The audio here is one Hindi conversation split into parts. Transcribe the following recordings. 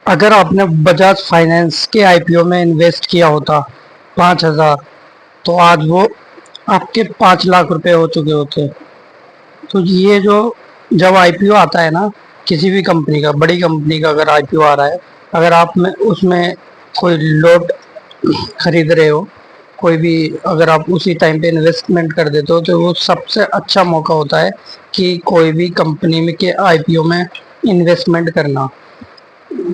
अगर आपने बजाज फाइनेंस के आईपीओ में इन्वेस्ट किया होता 5,000, तो आज वो आपके 5 लाख रुपए हो चुके होते। तो ये जो जब आईपीओ आता है ना, किसी भी कंपनी का, बड़ी कंपनी का अगर आईपीओ आ रहा है, अगर आप में उसमें कोई लोट खरीद रहे हो, कोई भी, अगर आप उसी टाइम पे इन्वेस्टमेंट कर देते हो, तो वो सबसे अच्छा मौका होता है कि कोई भी कंपनी में के आईपीओ में इन्वेस्टमेंट करना।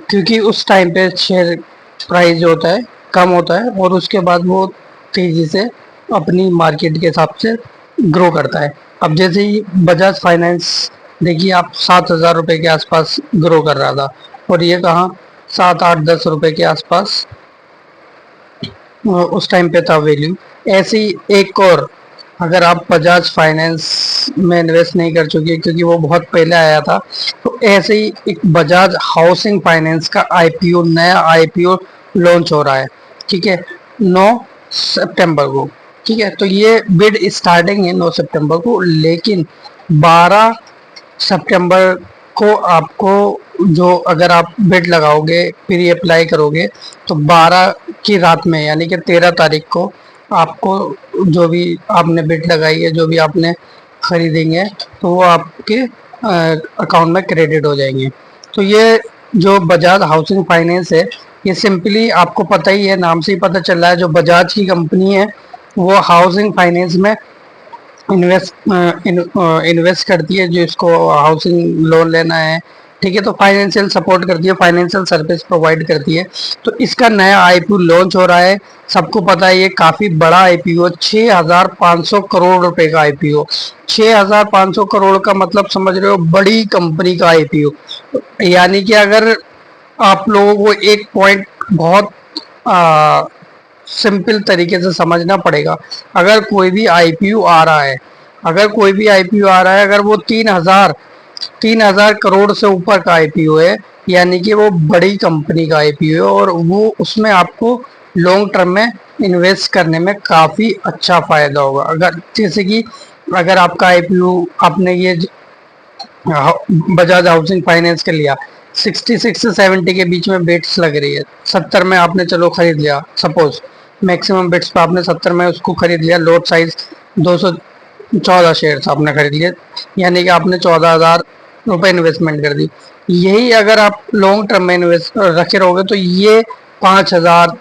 क्योंकि उस टाइम पे शेयर प्राइस जो होता है कम होता है, और उसके बाद वो तेजी से अपनी मार्केट के हिसाब से ग्रो करता है। अब जैसे ही बजाज फाइनेंस, देखिए आप 7,000 रुपये के आसपास ग्रो कर रहा था, और ये कहाँ 7, 8, 10 रुपये के आसपास उस टाइम पे था वैल्यू। ऐसी एक और, अगर आप बजाज फाइनेंस में इन्वेस्ट नहीं कर चुके क्योंकि वो बहुत पहले आया था, तो ऐसे ही एक बजाज हाउसिंग फाइनेंस का आईपीओ, नया आईपीओ लॉन्च हो रहा है। ठीक है, 9 सितंबर को। ठीक है, तो ये बिड स्टार्टिंग है 9 सितंबर को, लेकिन 12 सितंबर को आपको, जो अगर आप बिड लगाओगे फिर अप्लाई करोगे, तो 12 की रात में यानी कि 13 तारीख को आपको, जो भी आपने बिड लगाई है, जो भी आपने खरीदेंगे, तो वो आपके अकाउंट में क्रेडिट हो जाएंगे। तो ये जो बजाज हाउसिंग फाइनेंस है, ये सिंपली आपको पता ही है, नाम से ही पता चल रहा है, जो बजाज की कंपनी है वो हाउसिंग फाइनेंस में इन्वेस्ट करती है, जो इसको हाउसिंग लोन लेना है। ठीक है, तो फाइनेंशियल सपोर्ट करती है, फाइनेंशियल सर्विस प्रोवाइड करती है। तो इसका नया आईपीओ लॉन्च हो रहा है। सबको पता है ये काफी बड़ा आईपीओ, 6,500 करोड़ रुपए का आईपीओ। 6,500 करोड़ का मतलब समझ रहे हो, बड़ी कंपनी का आईपीओ। यानी कि अगर आप लोगों को एक पॉइंट बहुत सिंपल तरीके से समझना पड़ेगा। अगर कोई भी आईपीओ आ रहा है, अगर कोई भी आईपीओ आ रहा है, अगर वो 3,000 करोड़ से ऊपर का आईपीओ है, यानी कि वो बड़ी कंपनी का आईपीओ है, और वो उसमें आपको लॉन्ग टर्म में इन्वेस्ट करने में काफ़ी अच्छा फायदा होगा। अगर जैसे कि अगर आपका आईपीओ, आपने ये बजाज हाउसिंग फाइनेंस के लिया, 66 से 70 के बीच में बेट्स लग रही है, 70 में आपने चलो खरीद लिया, सपोज मैक्सिमम बेट्स पे आपने 70 में उसको खरीद लिया, लोट साइज 214 शेयर आपने खरीद लिए, यानी कि आपने 14,000 रुपये इन्वेस्टमेंट कर दी। यही अगर आप लॉन्ग टर्म में इन्वेस्ट रखे रहोगे, तो ये 5,000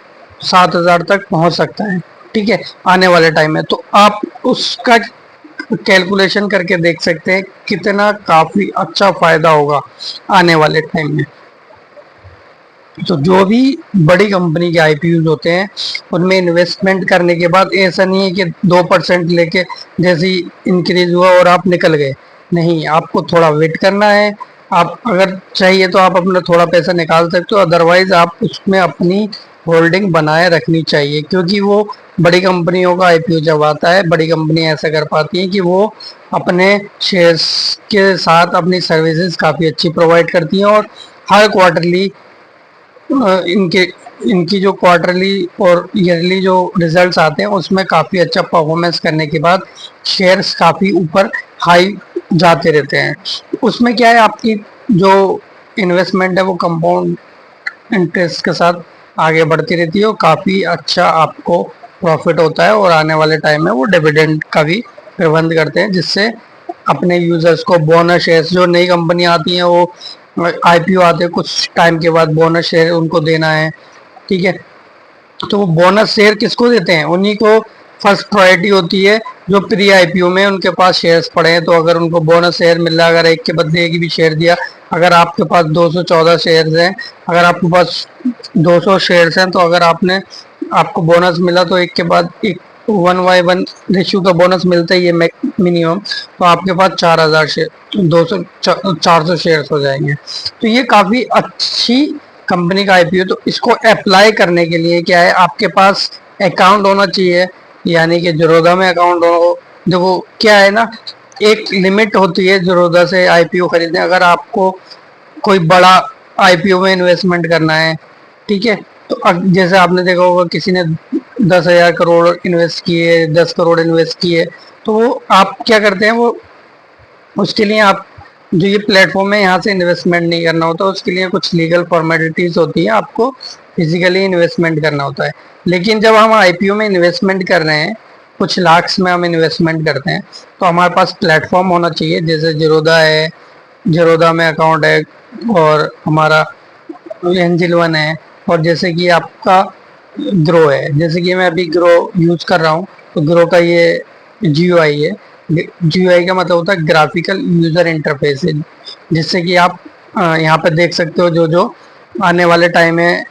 7,000 तक पहुंच सकता है। ठीक है, आने वाले टाइम में तो आप उसका कैलकुलेशन करके देख सकते हैं कितना काफी अच्छा फायदा होगा आने वाले टाइम में। तो जो भी बड़ी कंपनी के आईपीओ होते हैं, उनमें इन्वेस्टमेंट करने के बाद ऐसा नहीं है कि 2% लेके जैसे ही इंक्रीज हुआ और आप निकल गए। नहीं, आपको थोड़ा वेट करना है। आप अगर चाहिए तो आप अपना थोड़ा पैसा निकाल सकते हो, अदरवाइज आप उसमें अपनी होल्डिंग बनाए रखनी चाहिए, क्योंकि वो बड़ी कंपनियों का आईपीओ जब आता है, बड़ी कंपनी ऐसा कर पाती है कि वो अपने शेयर्स के साथ अपनी सर्विसेज काफ़ी अच्छी प्रोवाइड करती हैं, और हर क्वार्टरली इनके इनकी जो क्वार्टरली और ईयरली जो रिजल्ट्स आते हैं, उसमें काफ़ी अच्छा परफॉर्मेंस करने के बाद शेयर्स काफ़ी ऊपर हाई जाते रहते हैं। उसमें क्या है, आपकी जो इन्वेस्टमेंट है वो कंपाउंड इंटरेस्ट के साथ आगे बढ़ती रहती है, और काफ़ी अच्छा आपको प्रॉफिट होता है, और आने वाले टाइम में वो डिविडेंड का भी प्रबंध करते हैं, जिससे अपने यूजर्स को बोनस शेयर्स, जो नई कंपनी आती हैं वो आईपीओ आते हैं, कुछ टाइम के बाद बोनस शेयर उनको देना है। ठीक है, तो वो बोनस शेयर किसको देते हैं, उन्हीं को फर्स्ट प्रायोरिटी होती है जो प्री आईपीओ में उनके पास शेयर्स पड़े हैं। तो अगर उनको बोनस शेयर मिल रहा है, अगर एक के बदले एक भी शेयर दिया, अगर आपके पास 214 शेयर्स हैं, अगर आपके पास 200 शेयर्स हैं, तो अगर आपने, आपको बोनस मिला, तो एक के बाद एक 1/1 रेशियो का बोनस मिलता ही है मिनिमम। तो आपके पास 4,000 शेयर, 400 शेयर्स हो जाएंगे। तो ये काफ़ी अच्छी कंपनी का आईपीओ। तो इसको अप्लाई करने के लिए क्या है, आपके पास अकाउंट होना चाहिए, यानी कि ज़ीरोधा में अकाउंट हो। देखो क्या है ना, एक लिमिट होती है ज़ीरोधा से आईपीओ खरीदने, अगर आपको कोई बड़ा आईपीओ में इन्वेस्टमेंट करना है। ठीक है, तो जैसे आपने देखा होगा किसी ने 10,000 करोड़ इन्वेस्ट किए, 10 करोड़ इन्वेस्ट किए, तो वो आप क्या करते हैं, वो उसके लिए आप जो ये प्लेटफॉर्म है यहाँ से इन्वेस्टमेंट नहीं करना होता, उसके लिए कुछ लीगल फॉर्मेलिटीज होती है, आपको फिजिकली इन्वेस्टमेंट करना होता है। लेकिन जब हम आईपीओ में इन्वेस्टमेंट कर रहे हैं, कुछ लाख्स में हम इन्वेस्टमेंट करते हैं, तो हमारे पास प्लेटफॉर्म होना चाहिए, जैसे जीरोधा है, जीरोधा में अकाउंट है, और हमारा एंजिल वन है, और जैसे कि आपका ग्रो है, जैसे कि मैं अभी ग्रो यूज कर रहा हूँ, तो ग्रो का ये जीयूआई है। जीयूआई का मतलब होता है ग्राफिकल यूजर इंटरफेस है, जिससे कि आप यहाँ पे देख सकते हो जो जो आने वाले टाइम में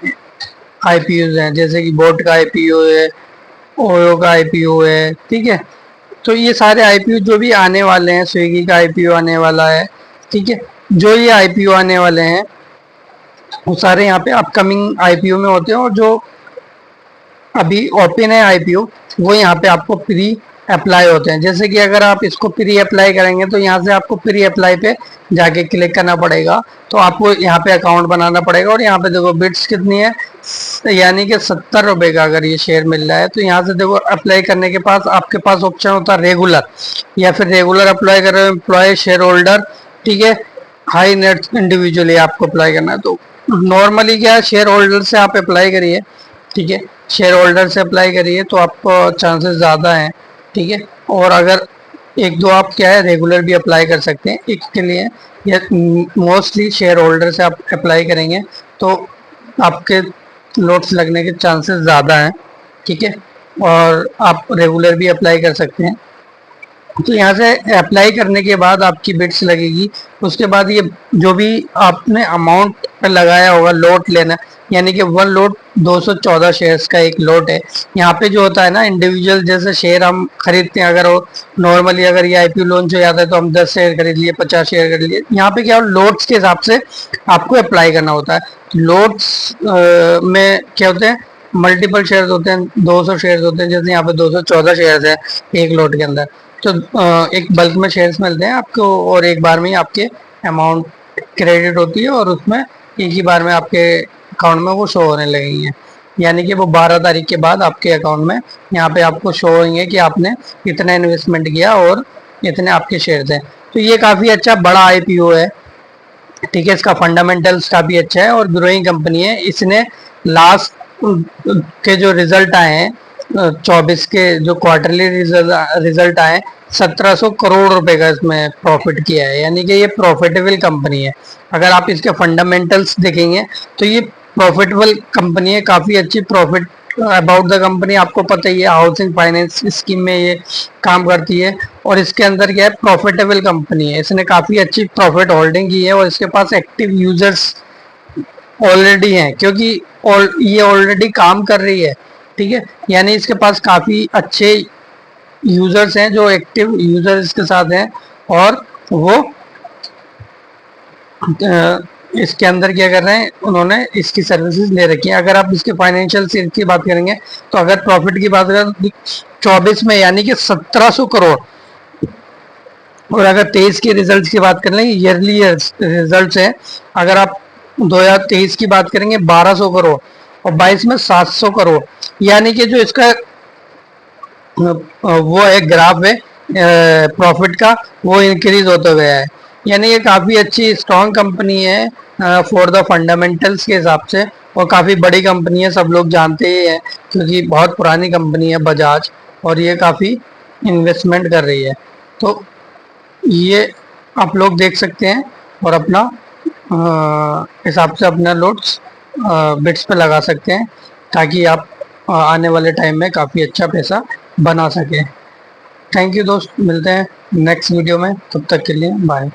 आईपीओ हैं, जैसे कि बोट का आईपीओ है, ओयो का आईपीओ है, ठीक है। तो ये सारे आईपीओ जो भी आने वाले हैं, स्विगी का आईपीओ आने वाला है, ठीक है। जो ये आईपीओ आने वाले हैं वो सारे यहाँ पे अपकमिंग आईपीओ में होते हैं, और जो अभी ओपन है आईपीओ वो यहाँ पे आपको प्री अप्लाई होते हैं। जैसे कि अगर आप इसको प्री अप्लाई करेंगे तो यहाँ से आपको प्री अप्लाई पे जाके क्लिक करना पड़ेगा, तो आपको यहाँ पे अकाउंट बनाना पड़ेगा, और यहाँ पे देखो बिट्स कितनी है, यानी कि 70 रुपए का अगर ये शेयर मिल रहा है। तो यहाँ से देखो अप्लाई करने के पास आपके पास ऑप्शन होता है रेगुलर, या फिर रेगुलर अप्लाई कर रहे हो, एम्प्लॉय, शेयर होल्डर, ठीक है, हाई नेट इंडिविजुअली आपको अप्लाई करना है। तो नॉर्मली क्या है, शेयर होल्डर से आप अप्लाई करिए, ठीक है, शेयर होल्डर से अप्लाई करिए तो आपको चांसेस ज़्यादा हैं, ठीक है। और अगर एक दो आप क्या है रेगुलर भी अप्लाई कर सकते हैं, एक के लिए या मोस्टली शेयर होल्डर से आप अप्लाई करेंगे तो आपके लोड्स लगने के चांसेस ज़्यादा हैं, ठीक है। और आप रेगुलर भी अप्लाई कर सकते हैं। तो यहाँ से अप्लाई करने के बाद आपकी बिट्स लगेगी, उसके बाद ये जो भी आपने अमाउंट पे लगाया होगा लोट लेना, यानी कि वन लोट 214 शेयर्स का एक लोट है। यहाँ पे जो होता है ना, इंडिविजुअल जैसे शेयर हम खरीदते हैं, अगर वो नॉर्मली अगर ये आईपीओ लॉन्च हो जाता है तो हम 10 शेयर खरीद लिए, 50 शेयर खरीद लिए। यहाँ पे क्या लोट्स के हिसाब से आपको अप्लाई करना होता है। लोट्स में क्या होते हैं, मल्टीपल शेयर्स होते हैं, 200 शेयर्स होते हैं, जैसे यहाँ पे 214 शेयर्स है एक लोट के अंदर। तो एक बल्क में शेयर्स मिलते हैं आपको, और एक बार में ही आपके अमाउंट क्रेडिट होती है, और उसमें एक ही बार में आपके अकाउंट में वो शो होने लगेंगे, यानी कि वो 12 तारीख के बाद आपके अकाउंट में यहाँ पे आपको शो होंगे कि आपने इतना इन्वेस्टमेंट किया और इतने आपके शेयर्स हैं। तो ये काफ़ी अच्छा बड़ा आईपीओ है, ठीक है, इसका फंडामेंटल्स काफ़ी अच्छा है और ग्रोइंग कंपनी है। इसने लास्ट के जो रिजल्ट आए हैं 24 के जो क्वार्टरली रिजल्ट आए, 1700 करोड़ रुपए का इसमें प्रॉफिट किया है, यानी कि ये प्रॉफिटेबल कंपनी है। अगर आप इसके फंडामेंटल्स देखेंगे तो ये प्रॉफिटेबल कंपनी है, काफ़ी अच्छी प्रॉफिट। अबाउट द कंपनी आपको पता ही है, हाउसिंग फाइनेंस स्कीम में ये काम करती है, और इसके अंदर क्या है, प्रॉफिटेबल कंपनी है। इसने काफ़ी अच्छी प्रॉफिट होल्डिंग की है, और इसके पास एक्टिव यूजर्स ऑलरेडी हैं, क्योंकि ये ऑलरेडी काम कर रही है, ठीक है। यानी इसके पास काफ़ी अच्छे यूजर्स हैं, जो एक्टिव यूजर्स इसके साथ हैं, और वो इसके अंदर क्या कर रहे हैं, उन्होंने इसकी सर्विसेज ले रखी है। अगर आप इसके फाइनेंशियल सेल की बात करेंगे तो अगर प्रॉफिट की बात करें तो 24 में यानी कि 1700 करोड़, और अगर 23 के रिजल्ट की बात करें, ईयरली रिजल्ट है, अगर आप 2023 की बात करेंगे 1200 करोड़, और 22 में 700 करोड़, यानी कि जो इसका वो है ग्राफ है प्रॉफिट का, वो इंक्रीज होता गया है। यानी ये काफ़ी अच्छी स्ट्रॉन्ग कंपनी है फॉर द फंडामेंटल्स के हिसाब से, और काफ़ी बड़ी कंपनी है, सब लोग जानते ही हैं, क्योंकि बहुत पुरानी कंपनी है बजाज, और ये काफ़ी इन्वेस्टमेंट कर रही है। तो ये आप लोग देख सकते हैं, और अपना हिसाब से अपना लोड्स बिट्स पे लगा सकते हैं, ताकि आप आने वाले टाइम में काफ़ी अच्छा पैसा बना सकें। थैंक यू दोस्त, मिलते हैं नेक्स्ट वीडियो में, तब तक के लिए बाय।